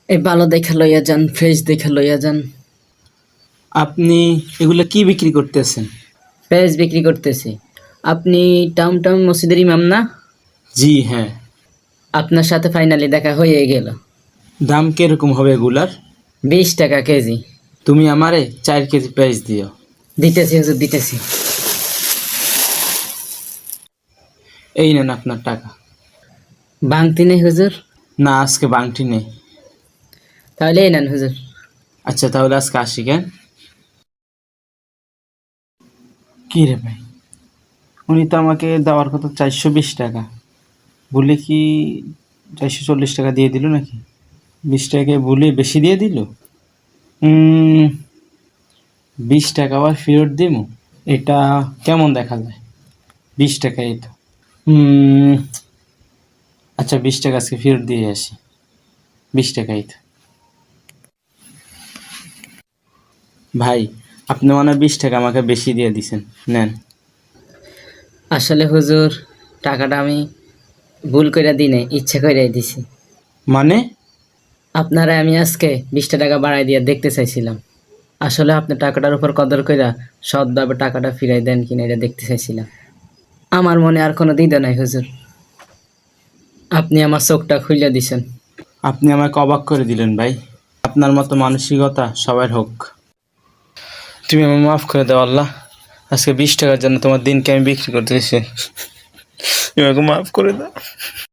এই ভালো দেখে লইয়া যান, ফ্রেশ দেখে লইয়া যান। আপনি এগুলো কি বিক্রি করতেছেন? ফ্রেশ বিক্রি করতেছি। আপনি টাউন টাউন মসজিদের ইমাম না? জি হ্যাঁ। আপনার সাথে ফাইনালি দেখা হয়ে গেল। দাম কিরকম হবে এগুলার? 20 টাকা কেজি। তুমি আমারে 4 কেজি পেঁয়াজ দিও। দিতেছি হুজুর, দিতেছি। এই নেন আপনার টাকা। ভাঙতি নেই হুজুর? না, আজকে বাংটি নেই। তাহলে এই নেন হুজুর। আচ্ছা তাহলে আজকে আসি কেন? কি রে ভাই, উনি তো আমাকে দেওয়ার কথা 420 টাকা, বলে কি 440 টাকা দিয়ে দিল নাকি? 20 টাকায় বলে বেশি দিয়ে দিল। 20 টাকা আবার ফেরত দিব? এটা কেমন দেখা যায়? 20 টাকাই তো। আচ্ছা 20 টাকা আজকে ফেরত দিয়ে আসি। 20 টাকাই তো। ভাই, আপনি মনে হয় 20 টাকা আমাকে বেশি দিয়ে দিছেন, নেন। আসলে হুজুর, টাকাটা আমি ভুল করে দিই নাই, ইচ্ছা করে দিছি। মানে? আপনারা আমি আজকে 20 টাকা বাড়াই দিয়ে দেখতে চাইছিলাম। আসলে আপনি টাকাটার উপর কদর কইরা সৎভাবে টাকাটা ফিরাই দেন কিনা এটা দেখতে চাইছিলাম। আমার মনে আর কোনো দ্বিধা নাই হুজুর। আপনি আমার চোখটা খুইলা দিছেন। আপনি আমাকে অবাক করে দিলেন ভাই। আপনার মতো মানসিকতা সবার হোক। তুমি আমাকে মাফ করে দাও আল্লাহ। আজকে 20 টাকার জন্য তোমার দিনকে আমি বিক্রি করতেছি। তুমি আমাকে মাফ করে দাও।